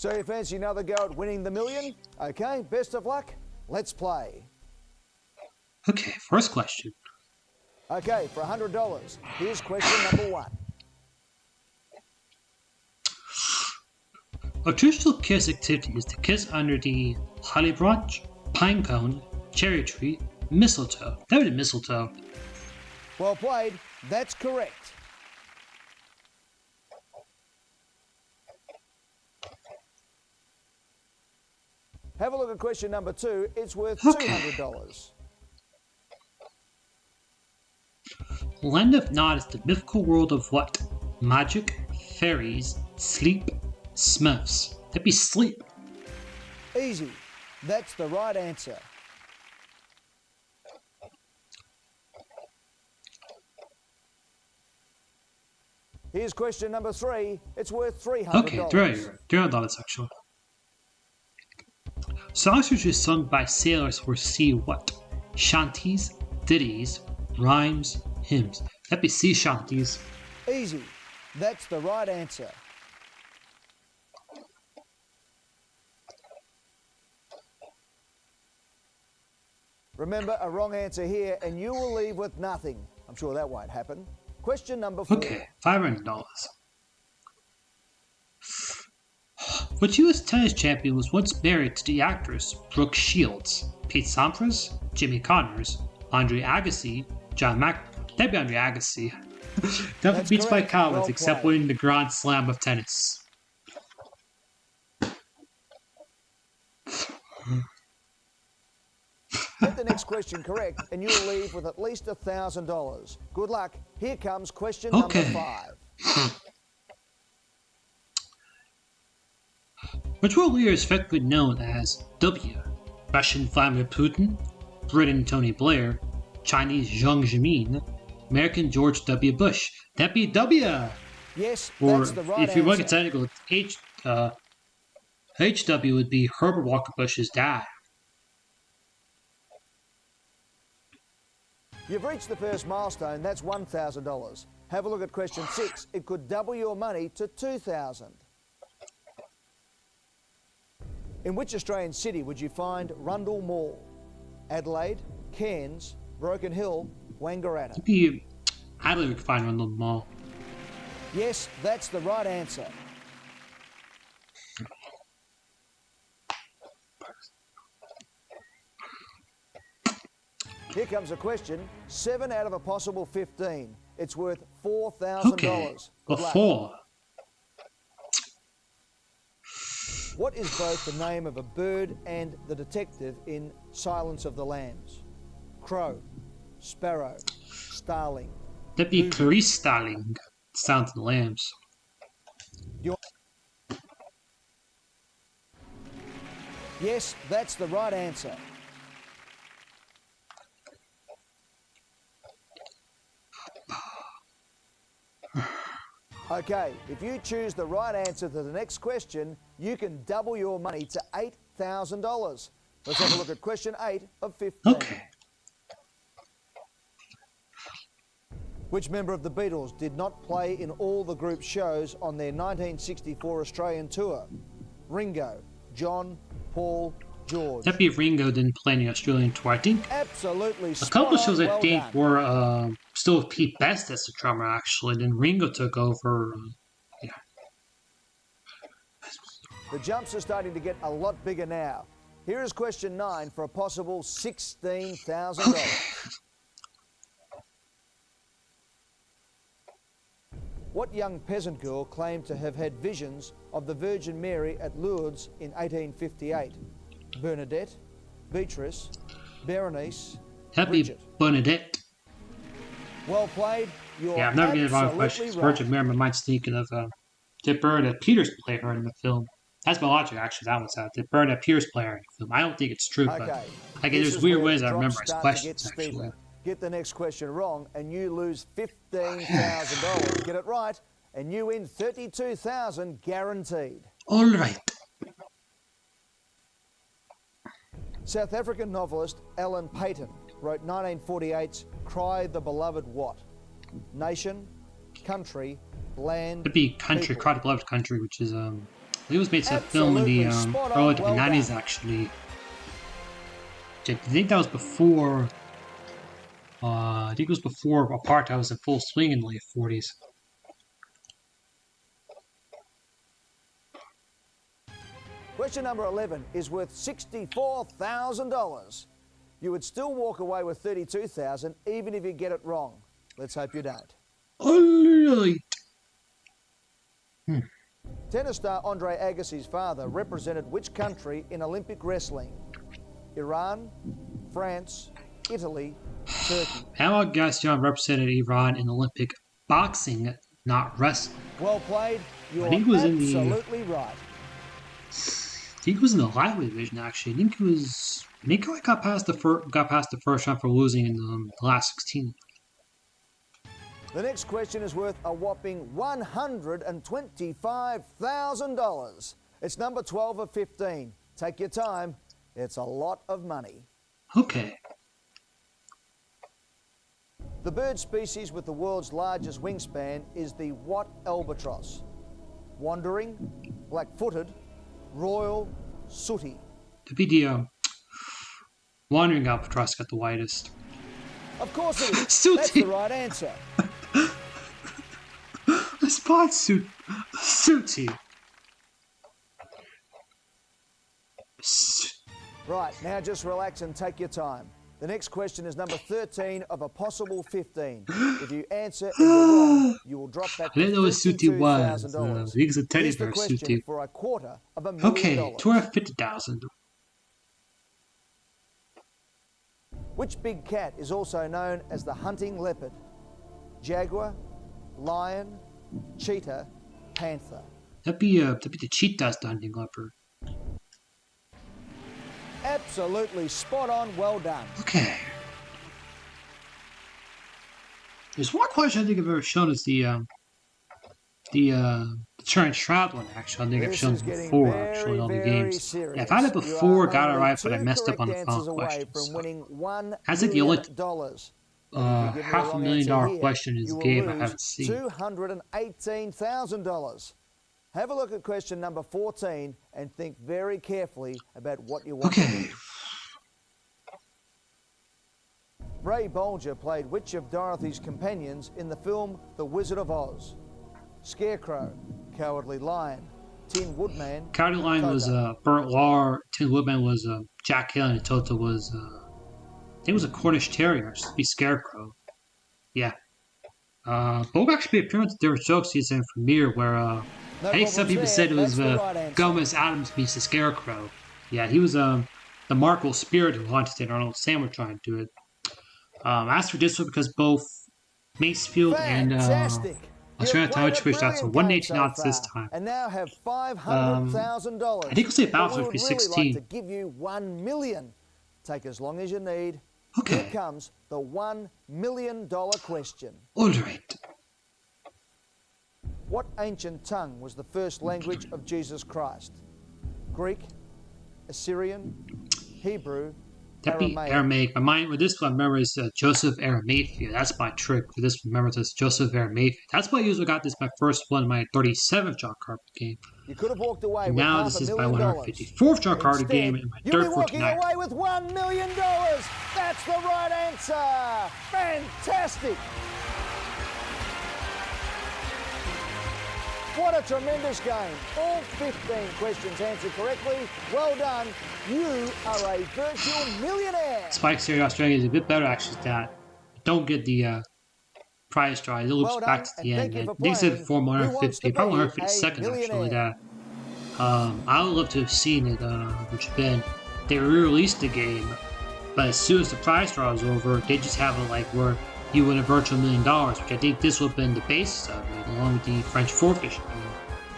So you fancy another go at winning the million? Okay, best of luck. Let's play. Okay, first question. Okay, for $100, here's question number 1. A traditional kiss activity is to kiss under the holly branch, pine cone, cherry tree, mistletoe. That would be mistletoe. Well played. That's correct. Have a look at question number 2. It's worth $200. Land of Nod is the mythical world of what? Magic, fairies, sleep, smurfs. That'd be sleep. Easy. That's the right answer. Here's question number 3. It's worth $300. Okay, $300 actually. Songs which are sung by sailors for sea what? Shanties, ditties, rhymes, hymns. That'd be sea shanties. Easy. That's the right answer. Remember, a wrong answer here and you will leave with nothing. I'm sure that won't happen. Question number 4. Okay, $500. Which U.S. tennis champion was once married to the actress Brooke Shields? Pete Sampras, Jimmy Connors, Andre Agassi, John McEnroe. That'd be Andre Agassi. Definitely beats by cowards, except winning the Grand Slam of tennis. Get the next question correct and you'll leave with at least $1,000. Good luck. Here comes question number 5. Which world leader is effectively known as W? Russian Vladimir Putin, Britain Tony Blair, Chinese Jiang Zemin, American George W. Bush. That'd be W. Yes, or that's the right if you want to answer. get technical, HW would be Herbert Walker Bush's dad. You've reached the first milestone. That's $1,000. Have a look at question 6. It could double your money to $2,000. In which Australian city would you find Rundle Mall? Adelaide, Cairns, Broken Hill, Wangaratta. It'd be Adelaide we could find Rundle Mall. Yes, that's the right answer. Here comes a question. 7 out of a possible 15. It's worth $4,000. Okay, Good luck. 4. What is both the name of a bird and the detective in Silence of the Lambs? Crow, sparrow, starling. That'd be Clarice Starling. Sound of the Lambs. Yes, that's the right answer. Okay, if you choose the right answer to the next question, you can double your money to $8,000. Let's have a look at question 8 of 15. Okay. Which member of the Beatles did not play in all the group shows on their 1964 Australian tour? Ringo, John, Paul, George. That'd be Ringo didn't play in the Australian tour. I think Absolutely a spot couple of shows on. I Well think done. were still with Pete Best as the drummer actually. Then Ringo took over. The jumps are starting to get a lot bigger now. Here is question 9 for a possible $16,000. Okay. What young peasant girl claimed to have had visions of the Virgin Mary at Lourdes in 1858? Bernadette, Beatrice, Berenice, That'd be Bridget. Bernadette. Well played. You're Yeah, I'm never getting the wrong absolutely questions. right. Virgin Mary, my mind's thinking of did Bernadette Peters play her in the film? That's my logic, actually. That was did Bernadette Peters play her in the film? I don't think it's true, but Okay. like, This there's is weird where ways the I drops remember his start to questions, get actually. steeper. Get the next question wrong and you lose $15,000. Get it right and you win $32,000 guaranteed. All right. South African novelist Alan Paton wrote 1948's Cry the Beloved what? Nation, country, land, It'd be Country, people. Cry the Beloved Country, which is It was based on a film in the Absolutely spot on, early well 90s, done. actually. I think that was before. I think it was before apartheid was in full swing in the late 40s. Question number 11 is worth $64,000. You would still walk away with $32,000 even if you get it wrong. Let's hope you don't. Alright. Tennis star Andre Agassi's father represented which country in Olympic wrestling? Iran, France, Italy, Turkey. How Agassian represented Iran in Olympic boxing, not wrestling. Well played. You're think it was in the- absolutely right. I think it was in the lightweight division, actually. I think he got past the first round for losing in the last 16. The next question is worth a whopping $125,000. It's number 12 of 15. Take your time. It's a lot of money. Okay. The bird species with the world's largest wingspan is the what albatross? Wandering, black-footed, royal, sooty. To be the wandering albatross got the widest. Of course it is. Sooty. That's the right answer. A spot sooty. Right, now just relax and take your time. The next question is number 13 of a possible 15. If you answer and you're wrong, you will drop that I didn't know what sooty was. $52,000. I think it's a teddy Here's the bear question sooty. for a quarter of $1 million. Okay, 250,000. Which big cat is also known as the hunting leopard? Jaguar, lion, cheetah, panther. That'd be the cheetah's hunting leopard. Absolutely spot on, well done. Okay. There's one question I think I've ever shown is the Turn Shroud one, actually. I think I've This shown is getting before, very, actually, on the very games. serious. Yeah, I've had it You before, are got it only right, but I two messed up on the correct final answers away question. from So. winning $1 That's like the only million. $500,000 question in this game I haven't seen. $218,000. Have a look at question number 14 and think very carefully about what you want to Okay. do. Ray Bolger played which of Dorothy's companions in the film The Wizard of Oz? Scarecrow, Cowardly Lion, Tin Woodman. Cowardly Lion was Burt Lahr, Tin Woodman was Jack Hill, and Toto was I think it was a Cornish Terrier, it should be Scarecrow. Yeah. Both actually appeared at their show season premiere where I think some people said it was Gomez Adams meets the Scarecrow. Yeah, he was the Markle spirit who haunted Arnold Sandwich trying to do it. I asked for this one because both Macefield and Australian Tower Twitch out, so 118 odds this time. And now have $500,000. I think we'll say But we Battlefield would for really 16. like to give you $1 million. Take as long as you need. Okay. Here comes the $1 million question. Alright. What ancient tongue was the first language of Jesus Christ? Greek, Assyrian, Hebrew, That'd be Aramaic. My mind with this one, I remember, is Joseph Arimathea. That's my trick for this. Remember this, Joseph Arimathea. That's why I usually got this my first one, my 37th John Carpenter game. You could have walked away And with now half this a is my million 154th John Carpenter Instead, game and my you'll third be for walking tonight. away with $1 million. That's the right answer. Fantastic. What a tremendous game. All 15 questions answered correctly. Well done. You are a virtual millionaire. Spike Series Australia is a bit better actually than that. Don't get the prize draw. It looks Well done, back to the and end. thank you for They said playing. for Who wants to 150, probably be 152nd a actually. millionaire? That I would love to have seen it, which had been they re-released the game, but as soon as the prize draw is over, they just have it like where you win a virtual $1 million, which I think this would have been the basis of it, along with the French forfeiture game.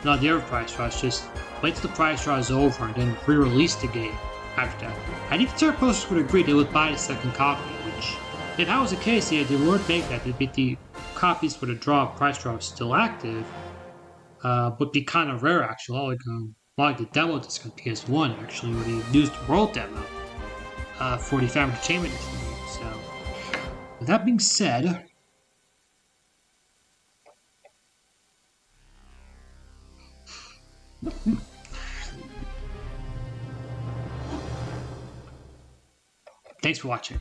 Not the other prize draw, it's just wait till the prize draw is over and then re-release the game after that. I think the third posters would agree they would buy the second copy, which, if that was the case, yeah, they would make that. They'd be the copies for the prize draw is still active, would be kind of rare actually. Like the demo disc on PS1 actually, where they used the world demo for the Family Entertainment game. So, with that being said, Thanks for watching.